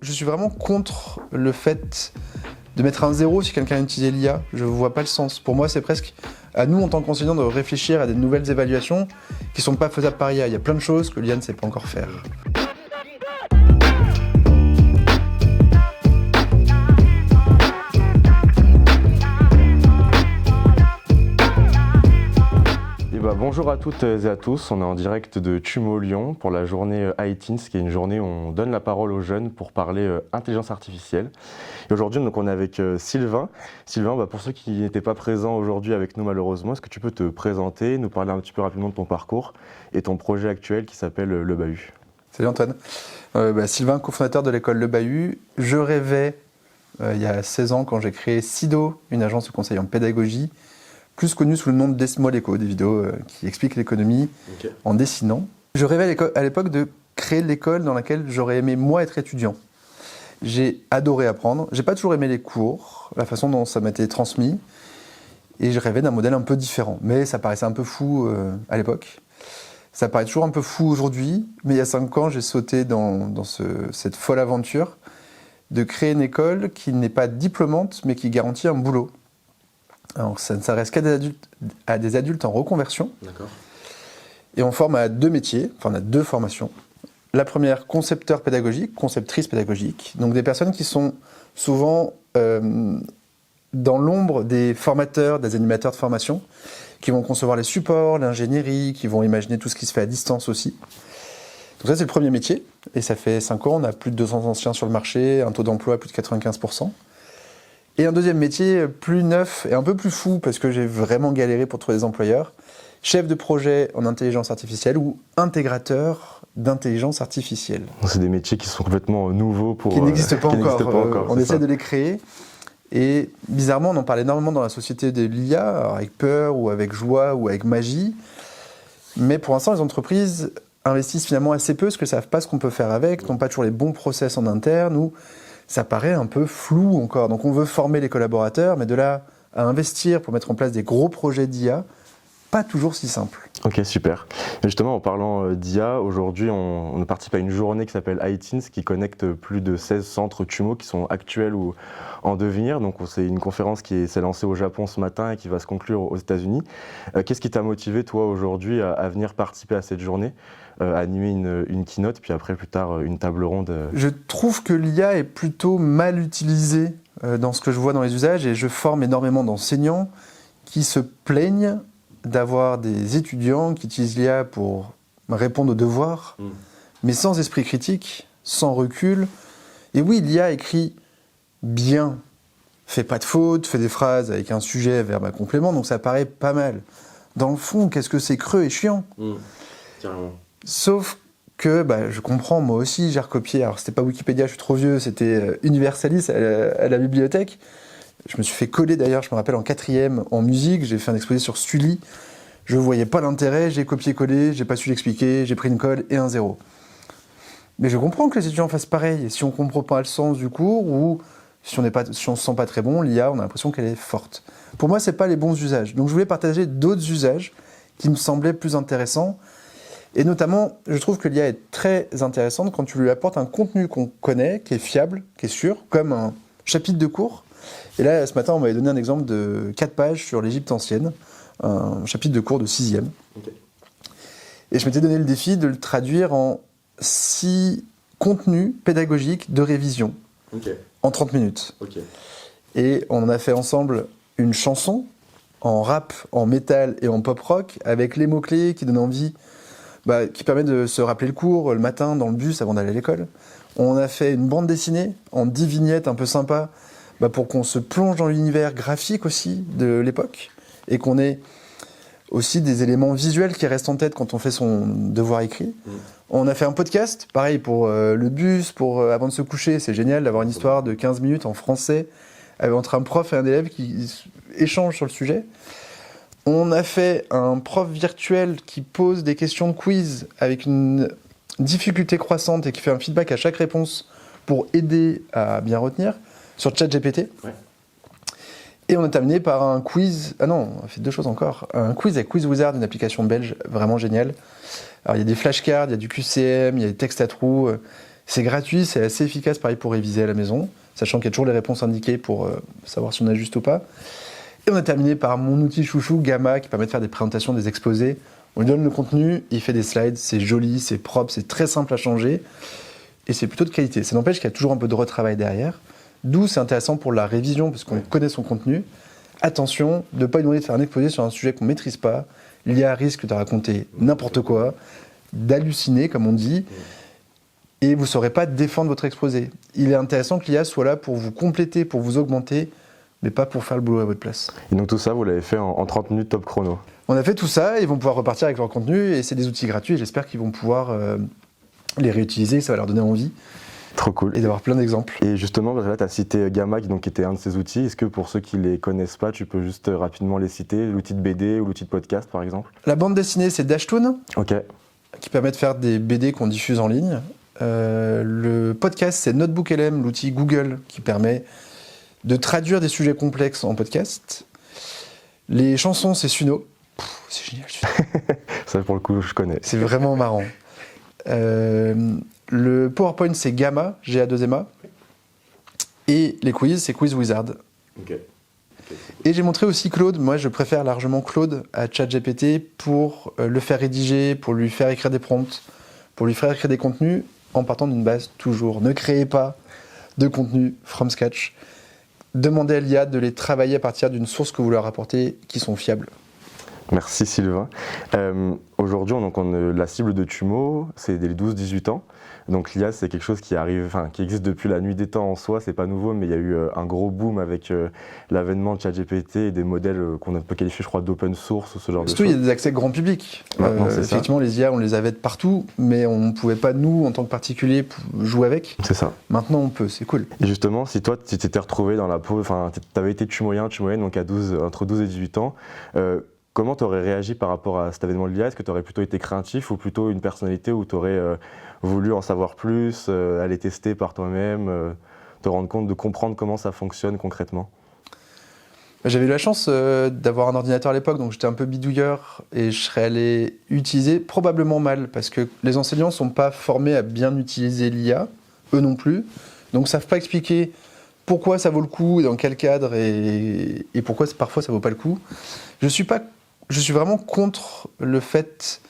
je suis vraiment contre le fait de mettre un zéro si quelqu'un a utilisé l'IA. Je ne vois pas le sens. Pour moi, c'est presque à nous, en tant qu'enseignants, de réfléchir à des nouvelles évaluations qui ne sont pas faisables par IA. Il y a plein de choses que l'IA ne sait pas encore faire. Bonjour à toutes et à tous, on est en direct de TUMO Lyon pour la journée iTeens, qui est une journée où on donne la parole aux jeunes pour parler intelligence artificielle. Et aujourd'hui, donc, on est avec Sylvain. Sylvain, pour ceux qui n'étaient pas présents aujourd'hui avec nous malheureusement, est-ce que tu peux te présenter, nous parler un petit peu rapidement de ton parcours et ton projet actuel qui s'appelle Le Bahut? Salut Antoine. Sylvain, cofondateur de l'école Le Bahut. Je rêvais, il y a 16 ans, quand j'ai créé Sido, une agence de conseil en pédagogie, plus connu sous le nom de Desmoleco, des vidéos qui expliquent l'économie en dessinant. Je rêvais à l'époque de créer l'école dans laquelle j'aurais aimé, moi, être étudiant. J'ai adoré apprendre. J'ai pas toujours aimé les cours, la façon dont ça m'était transmis. Et je rêvais d'un modèle un peu différent. Mais ça paraissait un peu fou à l'époque. Ça paraît toujours un peu fou aujourd'hui. Mais il y a 5 ans, j'ai sauté dans cette folle aventure de créer une école qui n'est pas diplômante, mais qui garantit un boulot. Alors, ça ne s'adresse qu'à des adultes en reconversion. D'accord. Et on forme à 2 métiers, enfin on a 2 formations. La première, concepteur pédagogique, conceptrice pédagogique. Donc des personnes qui sont souvent dans l'ombre des formateurs, des animateurs de formation, qui vont concevoir les supports, l'ingénierie, qui vont imaginer tout ce qui se fait à distance aussi. Donc ça, c'est le premier métier. Et ça fait 5 ans, on a plus de 200 anciens sur le marché, un taux d'emploi à plus de 95%. Et un deuxième métier plus neuf et un peu plus fou, parce que j'ai vraiment galéré pour trouver des employeurs, chef de projet en intelligence artificielle ou intégrateur d'intelligence artificielle. C'est des métiers qui sont complètement nouveaux qui n'existent pas encore. On essaie de les créer. Et bizarrement, on en parle énormément dans la société de l'IA, avec peur ou avec joie ou avec magie. Mais pour l'instant, les entreprises investissent finalement assez peu, parce qu'elles ne savent pas ce qu'on peut faire avec, n'ont pas toujours les bons process en interne, ou ça paraît un peu flou encore. Donc on veut former les collaborateurs, mais de là à investir pour mettre en place des gros projets d'IA, pas toujours si simple. Ok, super. Et justement, en parlant d'IA, aujourd'hui, on participe à une journée qui s'appelle iTeens, qui connecte plus de 16 centres TUMO qui sont actuels ou en devenir. Donc c'est une conférence qui s'est lancée au Japon ce matin et qui va se conclure aux États-Unis. Qu'est-ce qui t'a motivé, toi, aujourd'hui, à venir participer à cette journée, à animer une keynote, puis après, plus tard, une table ronde? Je trouve que l'IA est plutôt mal utilisée dans ce que je vois dans les usages, et je forme énormément d'enseignants qui se plaignent d'avoir des étudiants qui utilisent l'IA pour répondre aux devoirs, mais sans esprit critique, sans recul. Et oui, l'IA écrit bien, fait pas de fautes, fait des phrases avec un sujet, verbe à complément, donc ça paraît pas mal. Dans le fond, qu'est-ce que c'est creux et chiant. Carrément. Sauf que je comprends, moi aussi, j'ai recopié, alors c'était pas Wikipédia, je suis trop vieux, c'était Universalis à la bibliothèque. Je me suis fait coller d'ailleurs, je me rappelle en 4e en musique, j'ai fait un exposé sur Sully. Je voyais pas l'intérêt, j'ai copié-collé, j'ai pas su l'expliquer, j'ai pris une colle et un 0. Mais je comprends que les étudiants fassent pareil. Et si on comprend pas le sens du cours, ou si on se sent pas très bon, l'IA, on a l'impression qu'elle est forte. Pour moi, c'est pas les bons usages. Donc je voulais partager d'autres usages qui me semblaient plus intéressants. Et notamment, je trouve que l'IA est très intéressante quand tu lui apportes un contenu qu'on connaît, qui est fiable, qui est sûr, comme un chapitre de cours. Et là, ce matin, on m'avait donné un exemple de 4 pages sur l'Égypte ancienne, un chapitre de cours de 6e. Okay. Et je m'étais donné le défi de le traduire en 6 contenus pédagogiques de révision, en 30 minutes. Et on a fait ensemble une chanson en rap, en métal et en pop rock, avec les mots-clés qui donnent envie, qui permet de se rappeler le cours le matin dans le bus avant d'aller à l'école. On a fait une bande dessinée en 10 vignettes un peu sympas, pour qu'on se plonge dans l'univers graphique aussi de l'époque, et qu'on ait aussi des éléments visuels qui restent en tête quand on fait son devoir écrit. On a fait un podcast, pareil pour le bus, avant de se coucher. C'est génial d'avoir une histoire de 15 minutes en français, entre un prof et un élève qui échangent sur le sujet. On a fait un prof virtuel qui pose des questions de quiz avec une difficulté croissante et qui fait un feedback à chaque réponse pour aider à bien retenir, sur ChatGPT. Et on a terminé par un quiz. Ah non, on a fait 2 choses encore. Un quiz avec Quiz Wizard, une application belge vraiment géniale. Alors il y a des flashcards, il y a du QCM, il y a des textes à trous. C'est gratuit, c'est assez efficace, pareil, pour réviser à la maison, sachant qu'il y a toujours les réponses indiquées pour savoir si on ajuste ou pas. Et on a terminé par mon outil chouchou, Gamma, qui permet de faire des présentations, des exposés. On lui donne le contenu, il fait des slides, c'est joli, c'est propre, c'est très simple à changer, et c'est plutôt de qualité. Ça n'empêche qu'il y a toujours un peu de retravail derrière, d'où c'est intéressant pour la révision, parce qu'on connaît son contenu. Attention, de ne pas lui demander de faire un exposé sur un sujet qu'on ne maîtrise pas. L'IA risque de raconter n'importe quoi, d'halluciner, comme on dit, et vous ne saurez pas défendre votre exposé. Il est intéressant que l'IA soit là pour vous compléter, pour vous augmenter, mais pas pour faire le boulot à votre place. Et donc tout ça, vous l'avez fait en 30 minutes top chrono. On a fait tout ça, ils vont pouvoir repartir avec leur contenu, et c'est des outils gratuits, et j'espère qu'ils vont pouvoir les réutiliser, ça va leur donner envie. Trop cool. Et d'avoir plein d'exemples. Et justement, là, tu as cité Gamma, qui était un de ces outils. Est-ce que pour ceux qui ne les connaissent pas, tu peux juste rapidement les citer, l'outil de BD ou l'outil de podcast, par exemple? La bande dessinée, c'est Dashtoon, Ok. qui permet de faire des BD qu'on diffuse en ligne. Le podcast, c'est Notebook LM, l'outil Google, qui permet de traduire des sujets complexes en podcast. Les chansons, c'est Suno. C'est génial, Suno. Ça, pour le coup, je connais. C'est vraiment marrant. Le PowerPoint, c'est Gamma, GA2MA. Et les quiz, c'est Quiz Wizard. Ok. Et j'ai montré aussi Claude. Moi, je préfère largement Claude à ChatGPT pour le faire rédiger, pour lui faire écrire des prompts, pour lui faire écrire des contenus, en partant d'une base toujours. Ne créez pas de contenu from scratch. Demandez à l'IA de les travailler à partir d'une source que vous leur apportez qui sont fiables. Merci Sylvain. Aujourd'hui, la cible de Tumo, c'est des 12-18 ans. Donc l'IA, c'est quelque chose qui existe depuis la nuit des temps en soi, c'est pas nouveau, mais il y a eu un gros boom avec l'avènement de ChatGPT et des modèles qu'on peut qualifier, je crois, d'open source ou ce genre de choses. Surtout, il y a des accès grand public. Effectivement, les IA, on les avait de partout, mais on ne pouvait pas, nous, en tant que particuliers, jouer avec. C'est ça. Maintenant, on peut, c'est cool. Et justement, si toi, tu t'étais retrouvé dans la peau, tu avais été tumoyen, donc entre 12 et 18 ans, comment tu aurais réagi par rapport à cet avènement de l'IA? Est-ce que tu aurais plutôt été craintif ou plutôt une personnalité où tu aurais voulu en savoir plus, aller tester par toi-même, te rendre compte, de comprendre comment ça fonctionne concrètement? J'avais eu la chance d'avoir un ordinateur à l'époque, donc j'étais un peu bidouilleur et je serais allé utiliser probablement mal parce que les enseignants ne sont pas formés à bien utiliser l'IA, eux non plus, donc ne savent pas expliquer pourquoi ça vaut le coup, dans quel cadre et pourquoi parfois ça vaut pas le coup. Je suis vraiment contre le fait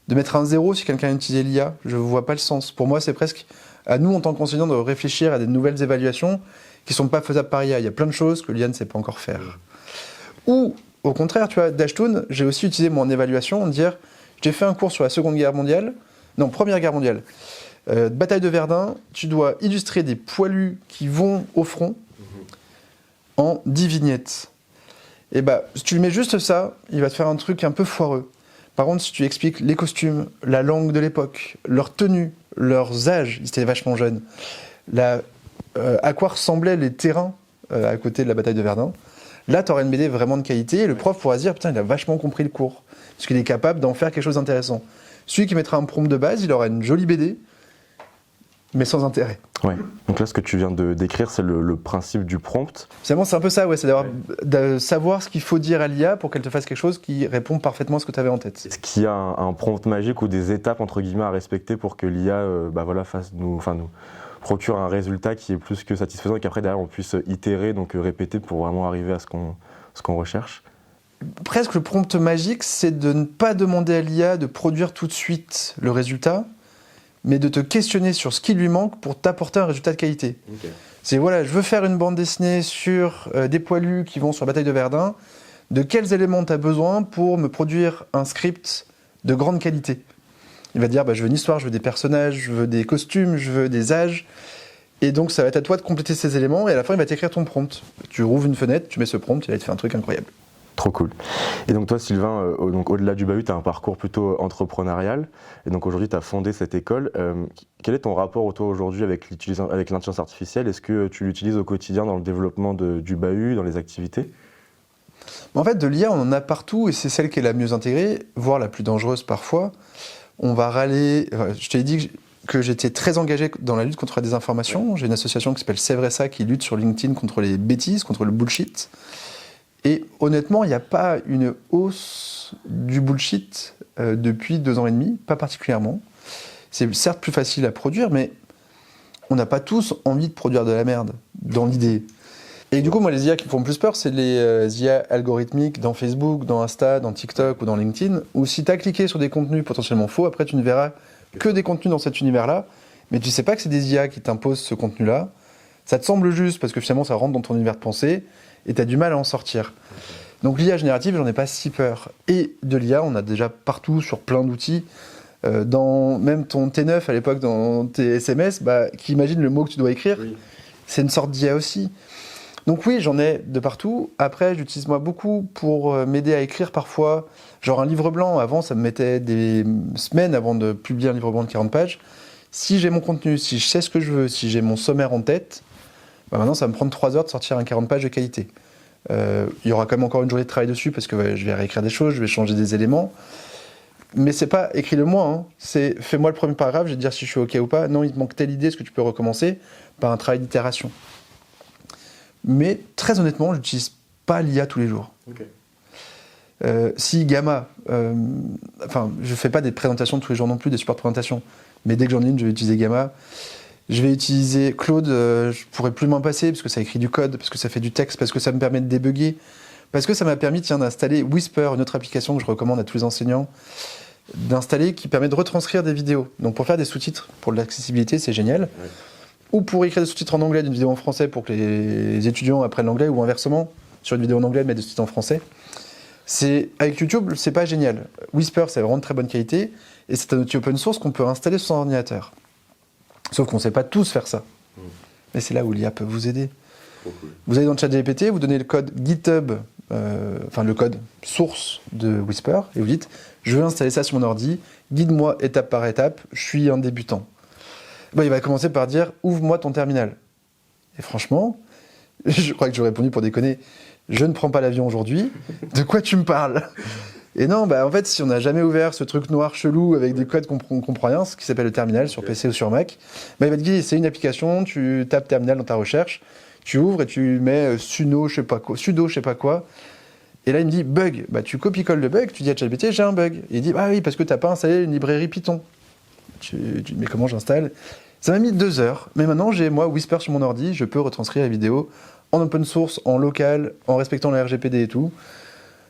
de mettre un 0 si quelqu'un a utilisé l'IA. Je ne vois pas le sens. Pour moi, c'est presque à nous, en tant qu'enseignants, de réfléchir à des nouvelles évaluations qui ne sont pas faisables par IA. Il y a plein de choses que l'IA ne sait pas encore faire. Ou, au contraire, tu vois, Dashtoon, j'ai aussi utilisé mon évaluation, dire, j'ai fait un cours sur la Première Guerre mondiale. Bataille de Verdun, tu dois illustrer des poilus qui vont au front en 10 vignettes. Et si tu lui mets juste ça, il va te faire un truc un peu foireux. Par contre, si tu expliques les costumes, la langue de l'époque, leur tenue, leurs âges, ils étaient vachement jeunes, à quoi ressemblaient les terrains à côté de la bataille de Verdun, là, tu aurais une BD vraiment de qualité et le prof pourra se dire, putain, il a vachement compris le cours, parce qu'il est capable d'en faire quelque chose d'intéressant. Celui qui mettra un prompt de base, il aura une jolie BD, mais sans intérêt. Ouais. Donc là, ce que tu viens de décrire, c'est le principe du prompt. Finalement, c'est un peu ça, ouais, c'est de savoir ce qu'il faut dire à l'IA pour qu'elle te fasse quelque chose qui répond parfaitement à ce que tu avais en tête. Est-ce qu'il y a un prompt magique ou des étapes, entre guillemets, à respecter pour que l'IA nous procure un résultat qui est plus que satisfaisant et qu'après, derrière, on puisse itérer, donc répéter pour vraiment arriver à ce qu'on recherche? Presque le prompt magique, c'est de ne pas demander à l'IA de produire tout de suite le résultat, mais de te questionner sur ce qui lui manque pour t'apporter un résultat de qualité. Okay. C'est voilà, je veux faire une bande dessinée sur des poilus qui vont sur la bataille de Verdun. De quels éléments tu as besoin pour me produire un script de grande qualité? Il va dire, je veux une histoire, je veux des personnages, je veux des costumes, je veux des âges. Et donc, ça va être à toi de compléter ces éléments. Et à la fin, il va t'écrire ton prompt. Tu rouvres une fenêtre, tu mets ce prompt, et là, il te fait un truc incroyable. Trop cool. Et donc toi, Sylvain, au-delà du bahut, tu as un parcours plutôt entrepreneurial. Et donc aujourd'hui, tu as fondé cette école. Quel est ton rapport, toi, aujourd'hui, avec l'intelligence artificielle? Est-ce que tu l'utilises au quotidien dans le développement du bahut, dans les activités? En fait, de l'IA, on en a partout, et c'est celle qui est la mieux intégrée, voire la plus dangereuse parfois. On va râler... Je t'ai dit que j'étais très engagé dans la lutte contre la désinformation. J'ai une association qui s'appelle C'est vrai ça, qui lutte sur LinkedIn contre les bêtises, contre le bullshit. Et honnêtement, il n'y a pas une hausse du bullshit depuis 2 ans et demi, pas particulièrement. C'est certes plus facile à produire, mais on n'a pas tous envie de produire de la merde, dans l'idée. Et du coup, moi, les IA qui me font le plus peur, c'est les IA algorithmiques dans Facebook, dans Insta, dans TikTok ou dans LinkedIn, où si tu as cliqué sur des contenus potentiellement faux, après tu ne verras que des contenus dans cet univers-là, mais tu sais pas que c'est des IA qui t'imposent ce contenu-là. Ça te semble juste parce que finalement ça rentre dans ton univers de pensée et tu as du mal à en sortir. Donc l'IA générative, j'en ai pas si peur. Et de l'IA, on a déjà partout sur plein d'outils. Dans même ton T9 à l'époque, dans tes SMS, qui imagine le mot que tu dois écrire, c'est une sorte d'IA aussi. Donc oui, j'en ai de partout. Après, j'utilise moi beaucoup pour m'aider à écrire parfois, genre un livre blanc. Avant, ça me mettait des semaines avant de publier un livre blanc de 40 pages. Si j'ai mon contenu, si je sais ce que je veux, si j'ai mon sommaire en tête, maintenant ça va me prendre 3 heures de sortir un 40 pages de qualité. Il y aura quand même encore une journée de travail dessus parce que je vais réécrire des choses, je vais changer des éléments. Mais c'est pas écris-le-moi, hein. C'est fais-moi le premier paragraphe, je vais te dire si je suis OK ou pas. Non, il te manque telle idée, est-ce que tu peux recommencer par un travail d'itération. Mais très honnêtement, je n'utilise pas l'IA tous les jours. Okay. Si Gamma, je fais pas des présentations tous les jours non plus, des supports de présentation, mais dès que j'en ai une, je vais utiliser Gamma. Je vais utiliser Claude, je pourrais plus m'en passer parce que ça écrit du code, parce que ça fait du texte, parce que ça me permet de débugger, parce que ça m'a permis d'installer Whisper, une autre application que je recommande à tous les enseignants, d'installer qui permet de retranscrire des vidéos. Donc pour faire des sous-titres, pour l'accessibilité, c'est génial. Ouais. Ou pour écrire des sous-titres en anglais d'une vidéo en français pour que les étudiants apprennent l'anglais, ou inversement, sur une vidéo en anglais, mettre des sous-titres en français. Avec YouTube, c'est pas génial. Whisper, c'est vraiment de très bonne qualité, et c'est un outil open source qu'on peut installer sur son ordinateur. Sauf qu'on ne sait pas tous faire ça. Et c'est là où l'IA peut vous aider. Cool. Vous allez dans le chat GPT, vous donnez le code GitHub, le code source de Whisper, et vous dites « Je veux installer ça sur mon ordi, guide-moi étape par étape, je suis un débutant ». Il va commencer par dire « Ouvre-moi ton terminal ». Et franchement, je crois que j'aurais répondu pour déconner « Je ne prends pas l'avion aujourd'hui, de quoi tu me parles ?» Et non, en fait, si on n'a jamais ouvert ce truc noir chelou avec des codes qu'on comprend rien, ce qui s'appelle le terminal sur PC ou sur Mac, il va te dire c'est une application, tu tapes terminal dans ta recherche, tu ouvres et tu mets sudo je sais pas quoi. Et là, il me dit bug. Tu copies-colles le bug, tu dis à ChatGPT j'ai un bug. Et il dit oui, parce que tu n'as pas installé une librairie Python. Tu dis mais comment j'installe ? Ça m'a mis 2 heures, mais maintenant j'ai Whisper sur mon ordi, je peux retranscrire la vidéo en open source, en local, en respectant le RGPD et tout.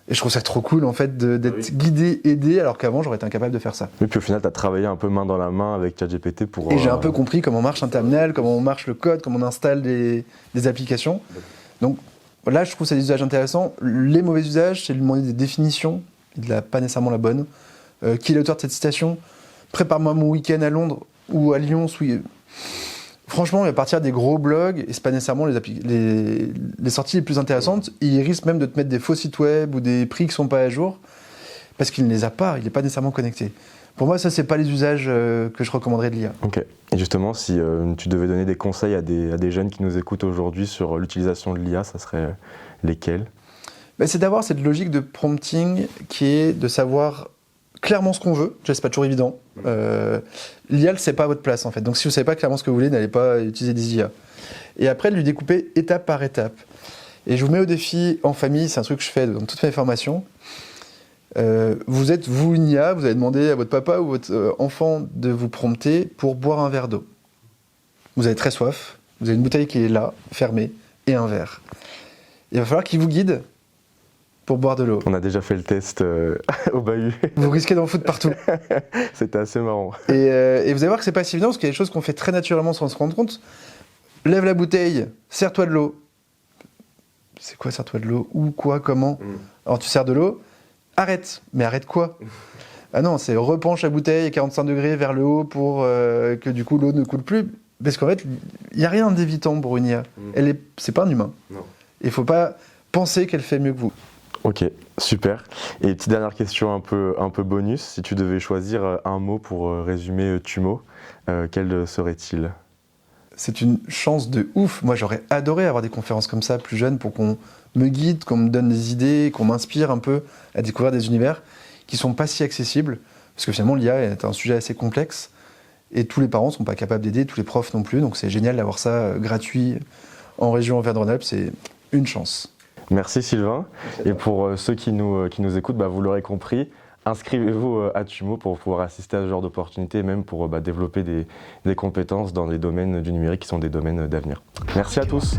Et je trouve ça trop cool en fait d'être guidé, aidé, alors qu'avant j'aurais été incapable de faire ça. Et puis au final, tu as travaillé un peu main dans la main avec ChatGPT pour... Et j'ai un peu compris comment marche un terminal, comment marche le code, comment on installe des applications. Donc là, je trouve ça des usages intéressants. Les mauvais usages, c'est lui demander des définitions. Il n'a pas nécessairement la bonne. Qui est l'auteur de cette citation ? Prépare-moi mon week-end à Londres ou à Lyon. Franchement, à partir des gros blogs, et c'est pas nécessairement les sorties les plus intéressantes, il risque même de te mettre des faux sites web ou des prix qui sont pas à jour, parce qu'il ne les a pas, il n'est pas nécessairement connecté. Pour moi, ça, c'est pas les usages que je recommanderais de l'IA. Ok. Et justement, si tu devais donner des conseils à des jeunes qui nous écoutent aujourd'hui sur l'utilisation de l'IA, ça serait lesquels ? C'est d'avoir cette logique de prompting qui est de savoir clairement ce qu'on veut. Déjà, c'est pas toujours évident. L'IA, c'est pas à votre place en fait. Donc, si vous savez pas clairement ce que vous voulez, n'allez pas utiliser des IA. Et après, de lui découper étape par étape. Et je vous mets au défi en famille, c'est un truc que je fais dans toutes mes formations. Vous êtes, vous, une IA, vous allez demander à votre papa ou votre enfant de vous prompter pour boire un verre d'eau. Vous avez très soif, vous avez une bouteille qui est là, fermée, et un verre. Il va falloir qu'il vous guide pour boire de l'eau. On a déjà fait le test au bahut. Vous risquez d'en foutre partout. C'était assez marrant. Et vous allez voir que c'est pas si évident, parce qu'il y a des choses qu'on fait très naturellement sans se rendre compte. Lève la bouteille, sers-toi de l'eau. C'est quoi, sers-toi de l'eau ? Où, quoi, comment ? Alors tu sers de l'eau, arrête. Mais arrête quoi ? Ah non, c'est repenche la bouteille à 45 degrés vers le haut pour que du coup l'eau ne coule plus. Parce qu'en fait, il n'y a rien d'évitant pour une IA. C'est pas un humain. Il ne faut pas penser qu'elle fait mieux que vous. Ok, super. Et petite dernière question un peu bonus. Si tu devais choisir un mot pour résumer Tumo, quel serait-il ? C'est une chance de ouf. Moi, j'aurais adoré avoir des conférences comme ça, plus jeunes, pour qu'on me guide, qu'on me donne des idées, qu'on m'inspire un peu à découvrir des univers qui ne sont pas si accessibles. Parce que finalement, l'IA est un sujet assez complexe et tous les parents ne sont pas capables d'aider, tous les profs non plus. Donc c'est génial d'avoir ça gratuit en région Auvergne-Rhône-Alpes. C'est une chance. Merci Sylvain. Et pour ceux qui nous écoutent, vous l'aurez compris, inscrivez-vous à TUMO pour pouvoir assister à ce genre d'opportunités et même pour développer des compétences dans les domaines du numérique qui sont des domaines d'avenir. Merci à tous.